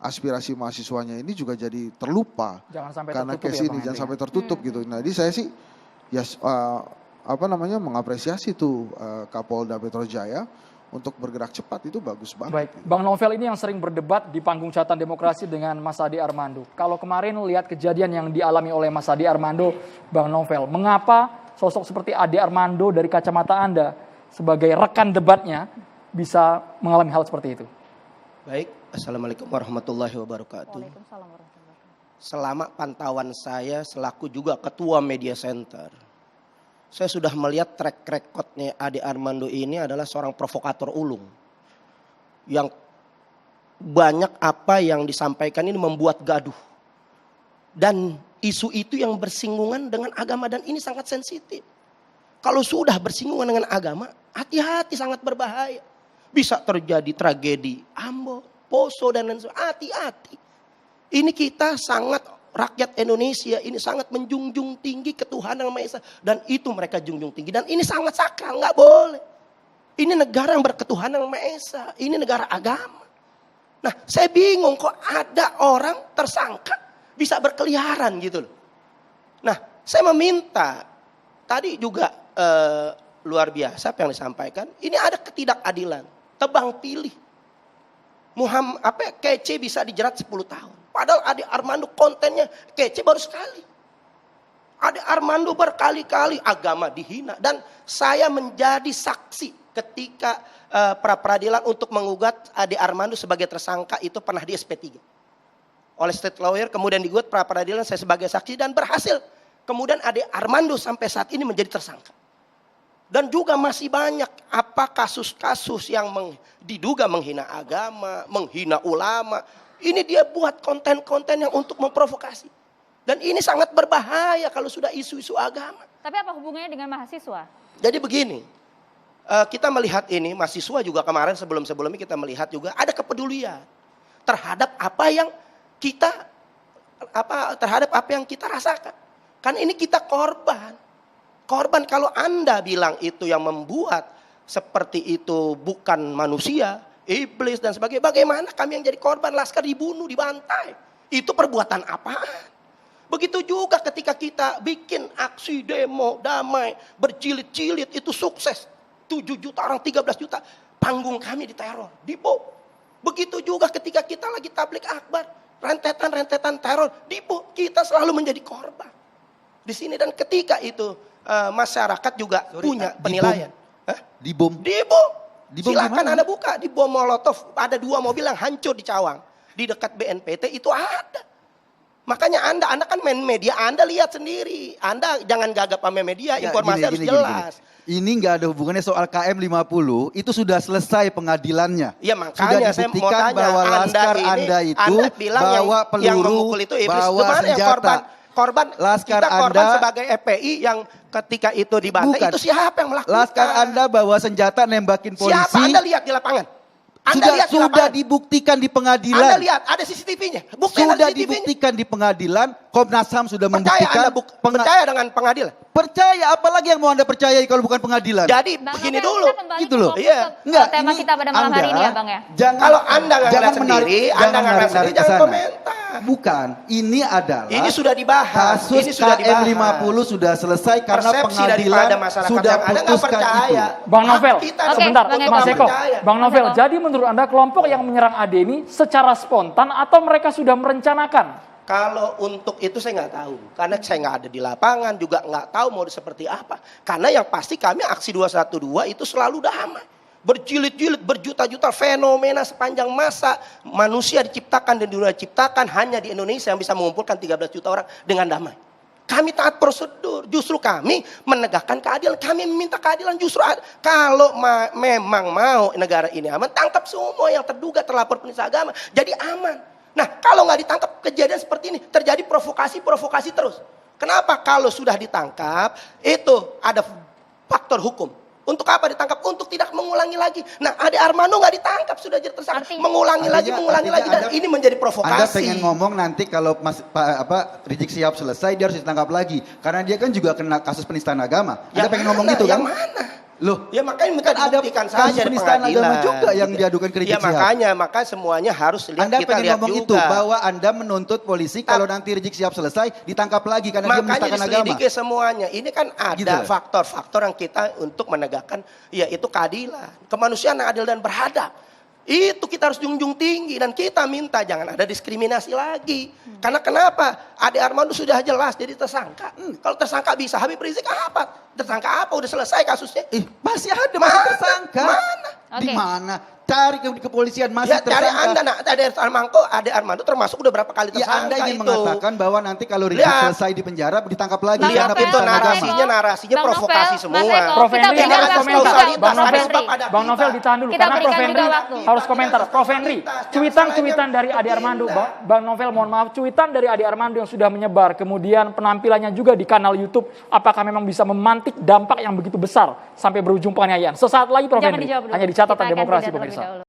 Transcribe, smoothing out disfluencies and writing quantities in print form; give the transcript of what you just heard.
aspirasi mahasiswanya ini juga jadi terlupa. Jangan sampai karena tertutup case ya, ini Bang jangan Henry, sampai tertutup gitu. Nah, jadi saya sih ya mengapresiasi tuh Kapolda Metro Jaya untuk bergerak cepat, itu bagus banget. Baik, Bang Novel ini yang sering berdebat di panggung catatan demokrasi dengan Mas Ade Armando. Kalau kemarin lihat kejadian yang dialami oleh Mas Ade Armando, Bang Novel, mengapa sosok seperti Ade Armando dari kacamata Anda sebagai rekan debatnya bisa mengalami hal seperti itu? Baik, Assalamualaikum warahmatullahi wabarakatuh. Waalaikumsalam warahmatullahi wabarakatuh. Selama pantauan saya selaku juga ketua media center, saya sudah melihat track recordnya Ade Armando ini adalah seorang provokator ulung. Yang banyak apa yang disampaikan ini membuat gaduh. Dan isu itu yang bersinggungan dengan agama dan ini sangat sensitif. Kalau sudah bersinggungan dengan agama, hati-hati, sangat berbahaya. Bisa terjadi tragedi Ambon, Poso dan lain sebagainya. Hati-hati. Ini kita sangat, rakyat Indonesia ini sangat menjunjung tinggi ketuhanan Yang Maha Esa. Dan itu mereka junjung tinggi. Dan ini sangat sakral, nggak boleh. Ini negara yang berketuhanan Yang Maha Esa. Ini negara agama. Nah, saya bingung kok ada orang tersangka bisa berkeliaran gitu loh. Nah, saya meminta, tadi juga luar biasa apa yang disampaikan. Ini ada ketidakadilan. Tebang pilih. Kece bisa dijerat 10 tahun. Padahal Ade Armando kontennya kece baru sekali. Ade Armando berkali-kali agama dihina. Dan saya menjadi saksi ketika pra-peradilan untuk mengugat Ade Armando sebagai tersangka itu pernah di SP3. Oleh state lawyer, kemudian digugat pra-peradilan saya sebagai saksi dan berhasil. Kemudian Ade Armando sampai saat ini menjadi tersangka. Dan juga masih banyak kasus-kasus yang diduga menghina agama, menghina ulama. Ini dia buat konten-konten yang untuk memprovokasi. Dan ini sangat berbahaya kalau sudah isu-isu agama. Tapi apa hubungannya dengan mahasiswa? Jadi begini, kita melihat ini, mahasiswa juga kemarin sebelum-sebelumnya kita melihat juga ada kepedulian terhadap apa yang kita rasakan. Kan ini kita korban. Korban, kalau Anda bilang itu yang membuat seperti itu bukan manusia, iblis dan sebagainya. Bagaimana kami yang jadi korban, laskar dibunuh, dibantai. Itu perbuatan apaan? Begitu juga ketika kita bikin aksi demo damai, berjilid-jilid, itu sukses. 7 juta orang, 13 juta. Panggung kami diteror, dibom. Begitu juga ketika kita lagi tablik akbar, rentetan teror, dibom. Kita selalu menjadi korban. Di sini dan ketika itu masyarakat juga punya penilaian. Dibom. Silakan Anda buka di bom Molotov. Ada 2 mobil yang hancur di Cawang. Di dekat BNPT itu ada. Makanya Anda kan main media, Anda lihat sendiri. Anda jangan gagap sama media, informasi harus jelas. Ini nggak ada hubungannya soal KM50, itu sudah selesai pengadilannya. Ya makanya sudah saya mau dibuktikan tanya, bahwa laskar Anda itu bawa peluru, bawa senjata. Korban laskar kita korban Anda sebagai EPI yang ketika itu dibantai, itu siapa yang melakukan? Laskar Anda bawa senjata nembakin polisi. Siapa Anda lihat di lapangan? Anda sudah dibuktikan di pengadilan. Anda lihat ada CCTV-nya. Sudah dibuktikan di pengadilan. Komnas HAM sudah membuktikan. Percaya dengan pengadilan? Percaya, apalagi yang mau Anda percayai kalau bukan pengadilan? Jadi Bang, begini kita dulu. Gitu loh. Iya. Enggak, tema kita pada malam hari ini ya Bang ya. Kalau Anda nggak ngeliat sendiri, Anda nggak ngeliat sendiri, jangan komentar. Bukan, ini adalah ini sudah dibahas. Kasus KM50 sudah selesai karena persepsi pengadilan sudah putuskan itu. Bang Novel, sebentar, Mas Eko. Bang Novel, jadi menurut Anda kelompok yang menyerang Ade ini secara spontan atau mereka sudah merencanakan? Kalau untuk itu saya nggak tahu. Karena saya nggak ada di lapangan, juga nggak tahu mau seperti apa. Karena yang pasti kami aksi 212 itu selalu damai. Berjilid-jilid, berjuta-juta fenomena sepanjang masa. Manusia diciptakan dan dunia diciptakan hanya di Indonesia yang bisa mengumpulkan 13 juta orang dengan damai. Kami taat prosedur, justru kami menegakkan keadilan. Kami meminta keadilan justru kalau memang mau negara ini aman, tangkap semua yang terduga terlapor penista agama. Jadi aman. Nah kalau nggak ditangkap kejadian seperti ini, terjadi provokasi terus. Kenapa? Kalau sudah ditangkap, itu ada faktor hukum. Untuk apa ditangkap? Untuk tidak mengulangi lagi. Nah, Ade Armando nggak ditangkap, sudah jadi tersangka. Mengulangi lagi. Dan ini menjadi provokasi. Anda pengen ngomong nanti kalau Rizik Sihab selesai, dia harus ditangkap lagi. Karena dia kan juga kena kasus penistaan agama. Anda pengen ngomong gitu kan? Yang mana? Loh, Ya makanya minta kan ada dibuktikan kasus saja di penistaan pengadilan. agama juga yang Gitu. diadukan ke Rizik Ya Syihab. maka semuanya harus lihat, Anda kita pengen lihat ngomong juga. itu bahwa Anda menuntut polisi kalau nanti Rizik Syihab selesai ditangkap lagi karena dia Makanya menistakan agama. diselidiki semuanya. Ini kan ada Gitu loh. faktor-faktor yang kita untuk menegakkan yaitu keadilan, kemanusiaan yang adil dan beradab. Itu kita harus junjung tinggi dan kita minta jangan ada diskriminasi lagi. Karena kenapa? Ade Armando sudah jelas jadi tersangka. Kalau tersangka bisa, Habib Rizik apa? Tersangka apa? Udah selesai kasusnya. Masih ada masih tersangka. Mana? Di Oke. mana? Cari ke kepolisian masih Ya cari tersangka. Anda, Ade Armando termasuk udah berapa kali Ya tersangka Anda ingin itu. mengatakan bahwa nanti kalau Rizik Lihat. selesai di penjara ditangkap lagi Bang karena Lihat itu Novel, penistaan agama. narasinya Bang provokasi Novel, semua. Mas Eko, Prof kita Henry berikan harus waktu komentar. juga, Bang Prof Novel, Henry. Bang Novel ditahan dulu. Kita Karena Prof berikan Henry juga waktu. harus komentar. Prof Henry, cuitan-cuitan dari Ade Armando, Bang Novel mohon maaf, cuitan dari Ade Armando yang sudah menyebar, kemudian penampilannya juga di kanal YouTube, apakah memang bisa memantik dampak yang begitu besar sampai berujung penganiayaan? Sesaat lagi Prof Jangan Henry, dijawab dulu. hanya di catatan Kita akan demokrasi jeda terlebih pemirsa. dahulu.